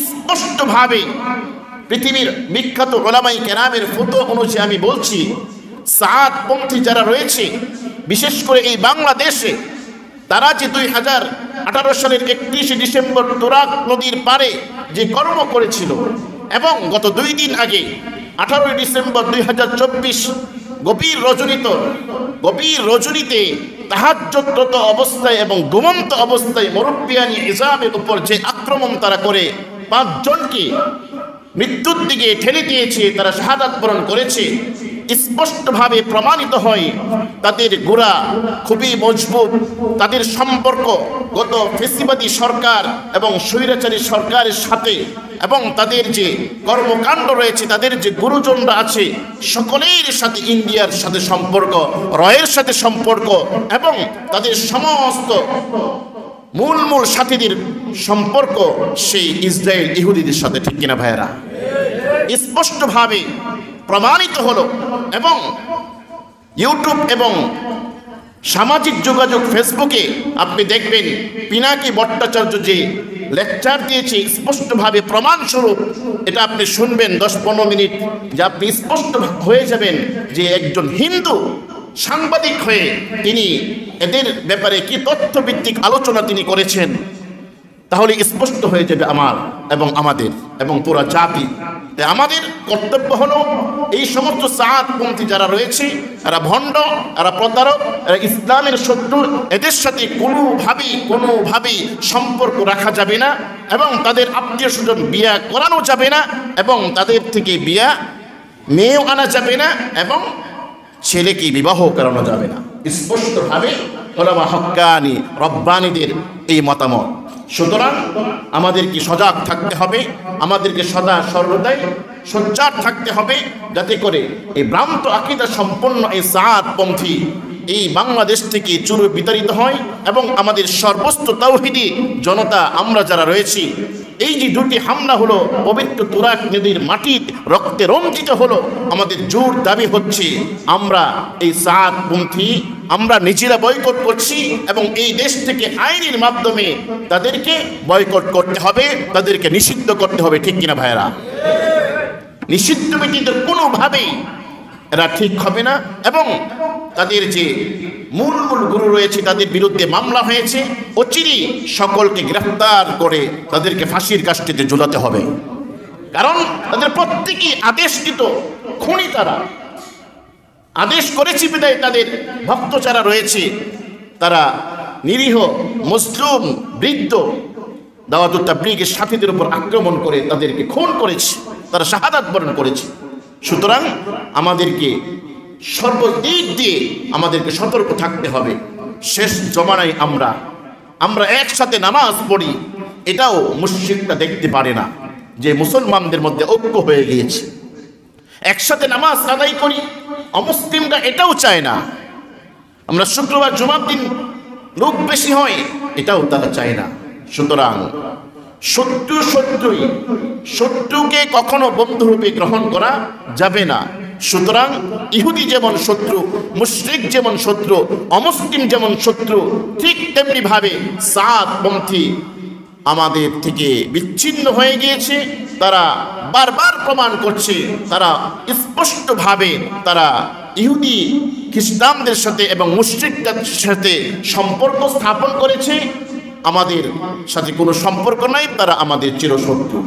স্পষ্টভাবে পৃথিবীর বিখ্যাত উলামায়ে কেরামের ফতোয়া অনুযায়ী আমি বলছি, সাআদপন্থী যারা রয়েছে বিশেষ করে এই বাংলাদেশে, তারা যে 2018 সালের 31 ডিসেম্বর তুরাগ নদীর পারে যে কর্ম করেছিল এবং গত 2 দিন আগে 18 ডিসেম্বর 2024 গভীর রজনীতে তাহাজ্জুদরত অবস্থায় এবং ঘুমন্ত অবস্থায় মুরব্বিয়ানি ইজামের উপর যে আক্রমণ তারা করে 5 জনকে মৃত্যুর দিকে ঠেলে দিয়েছে, তারা শাহাদাত বরণ করেছে, স্পষ্টভাবে প্রমাণিত হয় তাদের গোড়া খুবই মজবুত। তাদের সম্পর্ক গত ফেসিবাদী সরকার এবং স্বৈরাচারী সরকারের সাথে, এবং তাদের যে কর্মকাণ্ড রয়েছে, তাদের যে গুরুজনরা আছে সকলের সাথে ইন্ডিয়ার সাথে সম্পর্ক, রয়ের সাথে সম্পর্ক, এবং তাদের সমস্ত মূল সাথীদের সম্পর্ক সেই ইসরায়েল ইহুদিদের সাথে, ঠিক কিনা ভাইয়েরা? স্পষ্টভাবে প্রমাণিত হলো। এবং ইউটিউব এবং সামাজিক যোগাযোগ ফেসবুকে আপনি দেখবেন পিনাকি ভট্টাচার্য যে লেকচার দিয়েছে স্পষ্টভাবে প্রমাণস্বরূপ, এটা আপনি শুনবেন 10-15 মিনিট, যে আপনি স্পষ্ট হয়ে যাবেন যে একজন হিন্দু সাংবাদিক হয়ে তিনি এদের ব্যাপারে কি তথ্যভিত্তিক আলোচনা তিনি করেছেন, তাহলে স্পষ্ট হয়ে যাবে আমার এবং আমাদের এবং পুরা জাতি। আমাদের কর্তব্য হলো এই সমস্ত সাআদপন্থী যারা রয়েছে, এরা ভণ্ড, এরা প্রতারক, এরা ইসলামের শত্রু, এদের সাথে কোনোভাবেই সম্পর্ক রাখা যাবে না, এবং তাদের আত্মীয় স্বজন বিয়া করানো যাবে না, এবং তাদের থেকে মেয়েও আনা যাবে না, এবং ছেলেকে বিবাহ করানো যাবে না। স্পষ্টভাবে উলামা হক্কানি রব্বানীদের এই মতামত। সুতরাং আমাদেরকে সজাগ থাকতে হবে, আমাদেরকে সদা সর্বদাই সোচ্চার থাকতে হবে, যাতে করে এই ভ্রান্ত আকীদা সম্পন্ন এই সাআদপন্থী এই বাংলাদেশ থেকে চূর বিতাড়িত হয়, এবং আমাদের সর্বস্ত তাওহীদি জনতা আমরা যারা রয়েছি, এই যে 2টি হামলা হলো পবিত্র তুরাগ নদীর মাটি রক্তে রঞ্জিত হলো, আমাদের জোর দাবি হচ্ছে আমরা এই সাআদপন্থী আমরা নিজেরা বয়কট করছি, এবং এই দেশ থেকে আইনের মাধ্যমে তাদেরকে বয়কট করতে হবে, তাদেরকে নিষিদ্ধ করতে হবে, ঠিক কিনা ভাইয়েরা? নিষিদ্ধ ব্যতীত কোনোভাবেই এরা ঠিক হবে না। এবং তাদের যে মূল গুরু রয়েছে তাদের বিরুদ্ধে মামলা হয়েছে, অচিরেই সকলকে গ্রেফতার করে তাদেরকে ফাঁসির কাষ্ঠিতে ঝুলাতে হবে, কারণ তাদের প্রত্যেকেই আদেশকৃত খুনি। তারা আদেশ করেছে বিধায় তাদের ভক্ত যারা রয়েছে তারা নিরীহ মুসলিম বৃদ্ধ দাওয়াতুত তাবলীগের সাথীদের উপর আক্রমণ করে তাদেরকে খুন করেছে, তারা শাহাদাত বরণ করেছে। সুতরাং আমাদেরকে সর্বদিক দিয়ে আমাদেরকে সতর্ক থাকতে হবে। শেষ জমানায় আমরা একসাথে নামাজ পড়ি, এটাও মুশরিকরা দেখতে পারে না যে মুসলমানদের মধ্যে ঐক্য হয়ে গিয়েছে। একসাথে নামাজ আদায় করি, অমুসলিমরা এটাও চায় না। আমরা শুক্রবার জুমার দিন লোক বেশি হয়, এটাও তারা চায় না। সুতরাং শত্রুকে কখনো বন্ধুরূপে গ্রহণ করা যাবে না। সুতরাং ইহুদি যেমন শত্রু, মুশরিক যেমন শত্রু, অমুসলিম যেমন শত্রু, ঠিক তেমনি ভাবে সাআদপন্থী আমাদের থেকে বিচ্ছিন্ন হয়ে গিয়েছে। তারা বারবার প্রমাণ করছে, তারা স্পষ্টভাবে তারা ইহুদি খ্রিস্টানদের সাথে এবং মুশরিকদের সাথে সম্পর্ক স্থাপন করেছে। আমাদের সাথে কোনো সম্পর্ক নাই, তারা আমাদের চিরশত্রু।